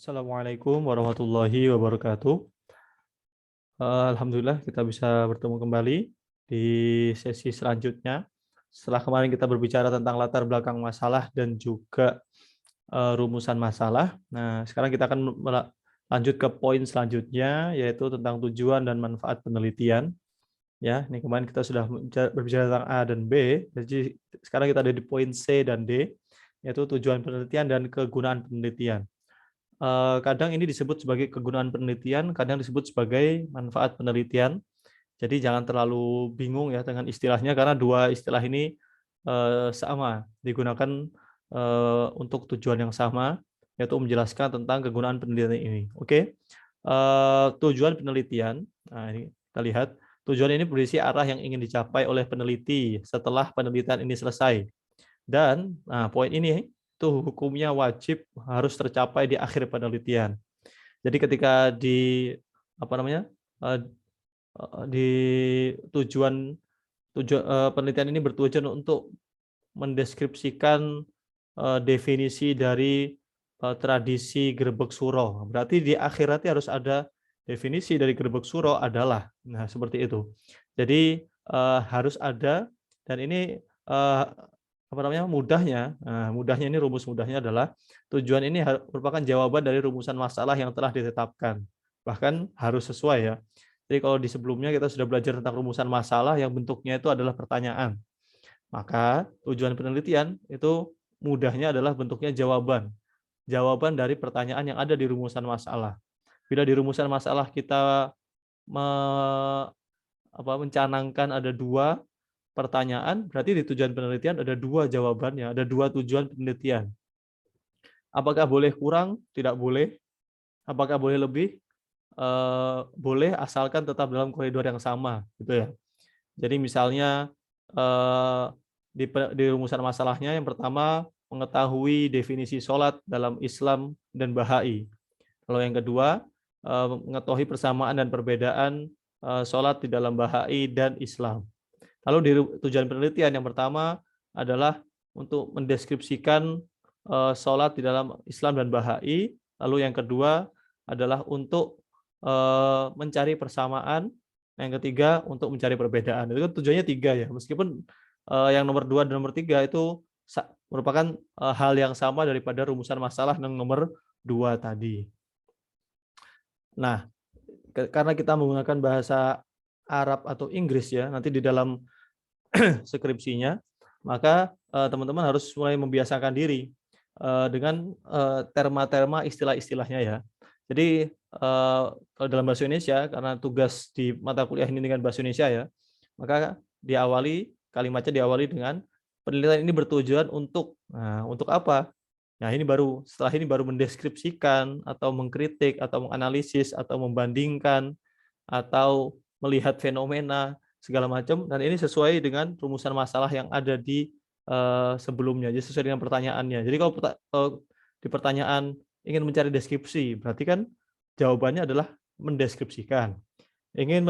Assalamualaikum warahmatullahi wabarakatuh. Alhamdulillah kita bisa bertemu kembali di sesi selanjutnya. Setelah kemarin kita berbicara tentang latar belakang masalah dan juga rumusan masalah. Nah, sekarang kita akan lanjut ke poin selanjutnya, yaitu tentang tujuan dan manfaat penelitian. Ya, ini kemarin kita sudah berbicara tentang A dan B. Jadi sekarang kita ada di poin C dan D, yaitu tujuan penelitian dan kegunaan penelitian. Kadang ini disebut sebagai kegunaan penelitian, kadang disebut sebagai manfaat penelitian. Jadi jangan terlalu bingung ya dengan istilahnya karena dua istilah ini sama digunakan untuk tujuan yang sama, yaitu menjelaskan tentang kegunaan penelitian ini. Oke. Tujuan penelitian. Nah, ini kita lihat tujuan ini berisi arah yang ingin dicapai oleh peneliti setelah penelitian ini selesai. Dan poin ini itu hukumnya wajib harus tercapai di akhir penelitian. Jadi ketika apa namanya di penelitian ini bertujuan untuk mendeskripsikan definisi dari tradisi Grebeg Suro. Berarti di akhiratnya harus ada definisi dari Grebeg Suro adalah. Nah, seperti itu. Jadi harus ada, dan ini apa namanya mudahnya. Mudahnya ini, rumus mudahnya adalah tujuan ini merupakan jawaban dari rumusan masalah yang telah ditetapkan. Bahkan harus sesuai ya. Jadi kalau di sebelumnya kita sudah belajar tentang rumusan masalah yang bentuknya itu adalah pertanyaan. Maka tujuan penelitian itu mudahnya adalah bentuknya jawaban. Jawaban dari pertanyaan yang ada di rumusan masalah. Bila di rumusan masalah kita mencanangkan ada dua pertanyaan, berarti di tujuan penelitian ada dua jawabannya, ada dua tujuan penelitian. Apakah boleh kurang? Tidak boleh. Apakah boleh lebih? Boleh, asalkan tetap dalam koridor yang sama, gitu ya. Jadi misalnya di rumusan masalahnya yang pertama mengetahui definisi sholat dalam Islam dan Bahai. Kalau yang kedua mengetahui persamaan dan perbedaan sholat di dalam Bahai dan Islam. Lalu di tujuan penelitian yang pertama adalah untuk mendeskripsikan sholat di dalam Islam dan Bahai. Lalu yang kedua adalah untuk mencari persamaan. Yang ketiga untuk mencari perbedaan. Itu kan tujuannya tiga ya. Meskipun yang nomor 2 dan nomor 3 itu merupakan hal yang sama daripada rumusan masalah yang nomor 2 tadi. Nah, karena kita menggunakan bahasa Arab atau Inggris ya, nanti di dalam skripsinya, maka teman-teman harus mulai membiasakan diri dengan terma-terma istilah-istilahnya ya. Jadi kalau dalam bahasa Indonesia, karena tugas di mata kuliah ini dengan bahasa Indonesia ya, maka kalimatnya diawali dengan penelitian ini bertujuan untuk. Nah, untuk apa? Nah, setelah ini baru mendeskripsikan atau mengkritik atau menganalisis atau membandingkan atau melihat fenomena segala macam, dan ini sesuai dengan rumusan masalah yang ada di sebelumnya, jadi sesuai dengan pertanyaannya. Jadi kalau di pertanyaan ingin mencari deskripsi, berarti kan jawabannya adalah mendeskripsikan. Ingin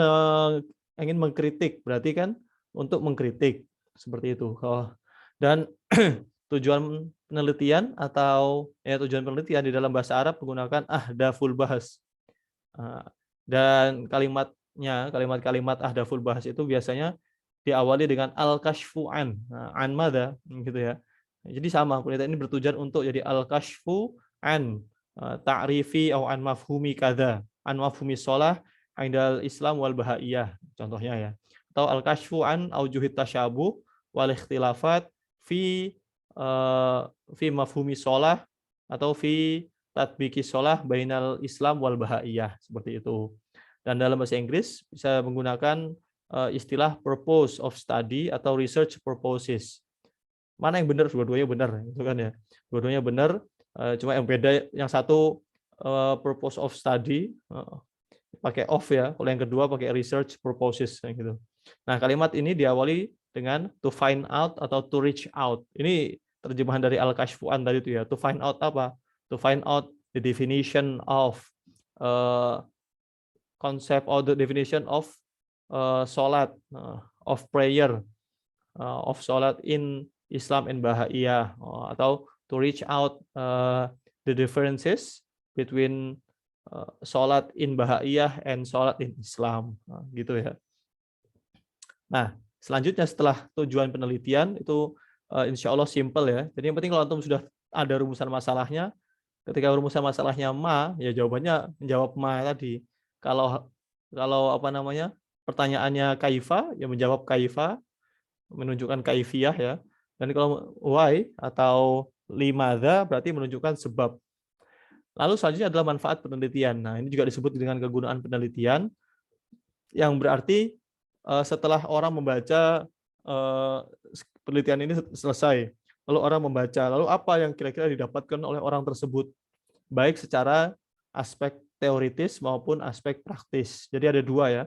mengkritik, berarti kan untuk mengkritik, seperti itu. Dan tujuan penelitian tujuan penelitian di dalam bahasa Arab menggunakan ahdaful bahas. Dan kalimat-kalimat ahdaful bahas itu biasanya diawali dengan al-kashfu an. An mada gitu ya. Jadi sama, penelitian ini bertujuan untuk jadi al-kashfu an ta'rifi atau an mafhumi kadza, an mafhumi shalah indal Islam wal bahaiyah contohnya ya. Atau al-kashfu an aujuhit tasyabuh wal ikhtilafat fi mafhumi shalah atau fi tatbiki shalah bainal Islam wal bahaiyah, seperti itu. Dan dalam bahasa Inggris bisa menggunakan istilah purpose of study atau research purposes. Mana yang benar? Dua-duanya benar, itu kan ya. Dua-duanya benar, cuma yang beda, yang satu purpose of study pakai of ya, kalau yang kedua pakai research purposes gitu. Nah, kalimat ini diawali dengan to find out atau to reach out. Ini terjemahan dari al-kashfuan tadi itu ya. To find out apa? To find out the definition of concept or the definition of sholat, of prayer, of sholat in Islam and Bahaiyah, atau to reach out the differences between sholat in Bahaiyah and sholat in Islam, gitu ya. Nah, selanjutnya setelah tujuan penelitian itu insya Allah simple ya. Jadi yang penting kalau antum sudah ada rumusan masalahnya, ketika rumusan masalahnya ma, ya jawabannya menjawab ma tadi. Kalau kalau apa namanya pertanyaannya kaifa, ya menjawab kaifa, menunjukkan kaifiyah ya. Dan kalau why atau limadha berarti menunjukkan sebab. Lalu selanjutnya adalah manfaat penelitian. Nah, ini juga disebut dengan kegunaan penelitian, yang berarti setelah orang membaca penelitian ini selesai, lalu orang membaca, lalu apa yang kira-kira didapatkan oleh orang tersebut, baik secara aspek teoritis maupun aspek praktis. Jadi ada dua ya.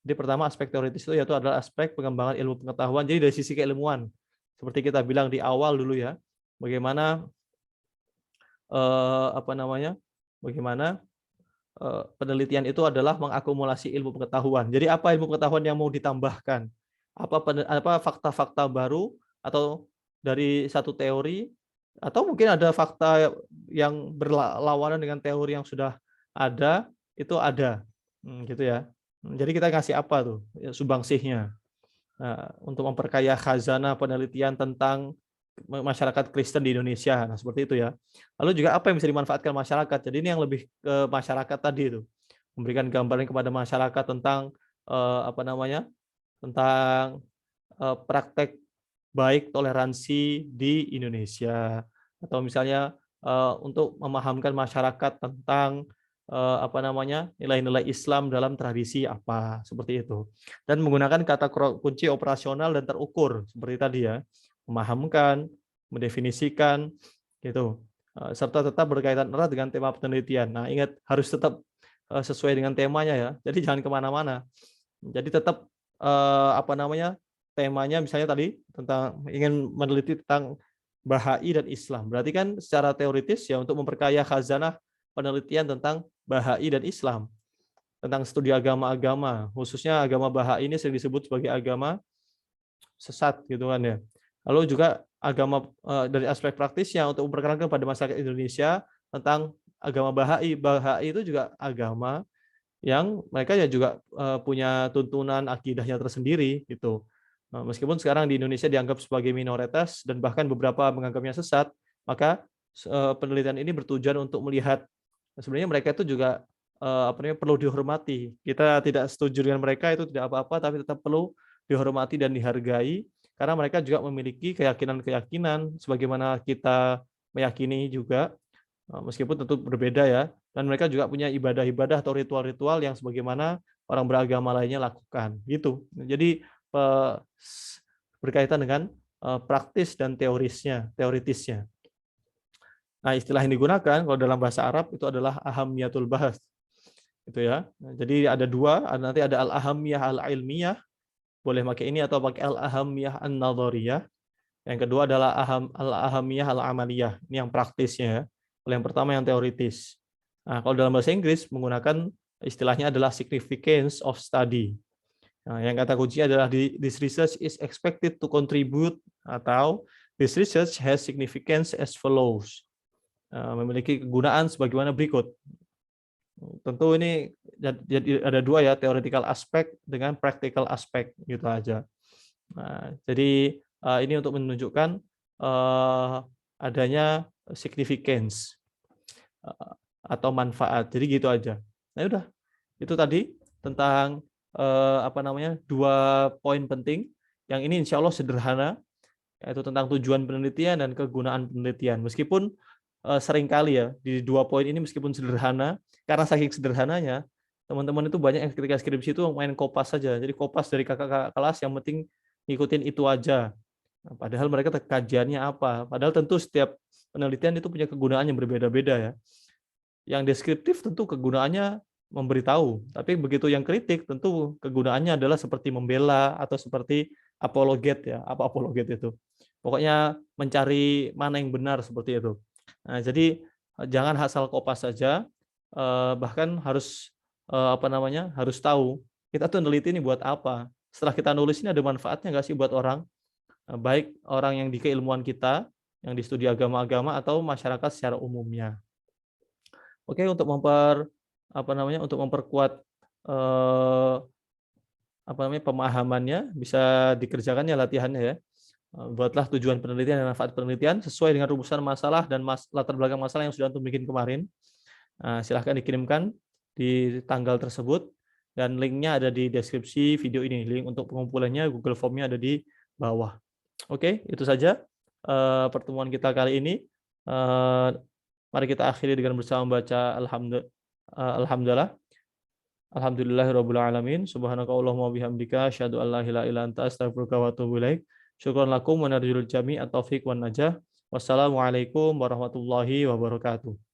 Jadi pertama aspek teoritis itu yaitu adalah aspek pengembangan ilmu pengetahuan. Jadi dari sisi keilmuan, seperti kita bilang di awal dulu ya, bagaimana apa namanya, bagaimana penelitian itu adalah mengakumulasi ilmu pengetahuan. Jadi apa ilmu pengetahuan yang mau ditambahkan? Apa fakta-fakta baru atau dari satu teori, atau mungkin ada fakta yang berlawanan dengan teori yang sudah ada, itu ada. Gitu ya. Jadi kita ngasih apa tuh sumbangsihnya. Nah, untuk memperkaya khazanah penelitian tentang masyarakat Kristen di Indonesia. Nah, seperti itu ya. Lalu juga apa yang bisa dimanfaatkan masyarakat? Jadi ini yang lebih ke masyarakat tadi itu. Memberikan gambaran kepada masyarakat tentang apa namanya? Tentang praktek baik toleransi di Indonesia, atau misalnya untuk memahamkan masyarakat tentang apa namanya? Nilai-nilai Islam dalam tradisi apa, seperti itu. Dan menggunakan kata kunci operasional dan terukur seperti tadi ya. Memahamkan, mendefinisikan, gitu, serta tetap berkaitan erat dengan tema penelitian. Nah, ingat harus tetap sesuai dengan temanya ya. Jadi jangan kemana-mana. Jadi tetap apa namanya temanya, misalnya tadi tentang ingin meneliti tentang Bahai dan Islam. Berarti kan secara teoritis ya untuk memperkaya khazanah penelitian tentang Bahai dan Islam, tentang studi agama-agama, khususnya agama Bahai ini sering disebut sebagai agama sesat gitu kan ya. Lalu juga agama dari aspek praktisnya untuk memperkenalkan pada masyarakat Indonesia tentang agama Bahai. Bahai itu juga agama yang mereka ya juga punya tuntunan akidahnya tersendiri gitu. Meskipun sekarang di Indonesia dianggap sebagai minoritas dan bahkan beberapa menganggapnya sesat, maka penelitian ini bertujuan untuk melihat sebenarnya mereka itu juga apa namanya perlu dihormati. Kita tidak setuju dengan mereka itu tidak apa-apa, tapi tetap perlu dihormati dan dihargai karena mereka juga memiliki keyakinan-keyakinan sebagaimana kita meyakini juga, meskipun tentu berbeda ya. Dan mereka juga punya ibadah-ibadah atau ritual-ritual yang sebagaimana orang beragama lainnya lakukan gitu. Jadi berkaitan dengan praktis dan teoritisnya. Nah, istilah yang digunakan kalau dalam bahasa Arab itu adalah ahamiyatul bahas. Gitu ya. Jadi ada dua, nanti ada al-ahamiyah al-ilmiyah, boleh pakai ini atau pakai al-ahamiyah an-nadhariyah. Yang kedua adalah al-ahamiyah al-amaliyah. Ini yang praktisnya ya. Kalau yang pertama yang teoritis. Nah, kalau dalam bahasa Inggris menggunakan istilahnya adalah significance of study. Nah, yang kata kuncinya adalah this research is expected to contribute, atau this research has significance as follows. Memiliki kegunaan sebagaimana berikut. Tentu ini jadi ada dua ya, theoretical aspek dengan practical aspek gitu aja. Nah, jadi ini untuk menunjukkan adanya significance atau manfaat. Jadi gitu aja. Nah, udah. Itu tadi tentang apa namanya? Dua poin penting yang ini insya Allah sederhana, yaitu tentang tujuan penelitian dan kegunaan penelitian. Meskipun seringkali ya di dua poin ini meskipun sederhana, karena saking sederhananya teman-teman itu banyak yang ketika skripsi itu main kopas saja. Jadi kopas dari kakak kelas yang penting ngikutin itu aja. Nah, padahal mereka kajiannya apa? Padahal tentu setiap penelitian itu punya kegunaan yang berbeda-beda ya. Yang deskriptif tentu kegunaannya memberitahu, tapi begitu yang kritik tentu kegunaannya adalah seperti membela atau seperti apologet ya. Apa apologet itu? Pokoknya mencari mana yang benar seperti itu. Nah, jadi jangan asal kopas saja, bahkan harus apa namanya? Harus tahu kita tuh neliti ini buat apa. Setelah kita nulis ini ada manfaatnya nggak sih buat orang? Baik orang yang di keilmuan kita, yang di studi agama-agama atau masyarakat secara umumnya. Oke, untuk untuk memperkuat pemahamannya bisa dikerjakan ya latihannya ya. Buatlah tujuan penelitian dan manfaat penelitian sesuai dengan rumusan masalah dan latar belakang masalah yang sudah antum bikin kemarin. Silahkan dikirimkan di tanggal tersebut dan linknya ada di deskripsi video ini. Link untuk pengumpulannya Google Form-nya ada di bawah. Oke, itu saja pertemuan kita kali ini. Eh, Mari kita akhiri dengan bersama membaca Alhamdulillah. Alhamdulillahirabbil alamin. Subhanakallahumma wabihamdika asyhadu an la ilaha illa anta astaghfiruka wa atubu ilaik. Syukran lakum wa narjul jami' at-taufiq wan najah. Wassalamualaikum warahmatullahi wabarakatuh.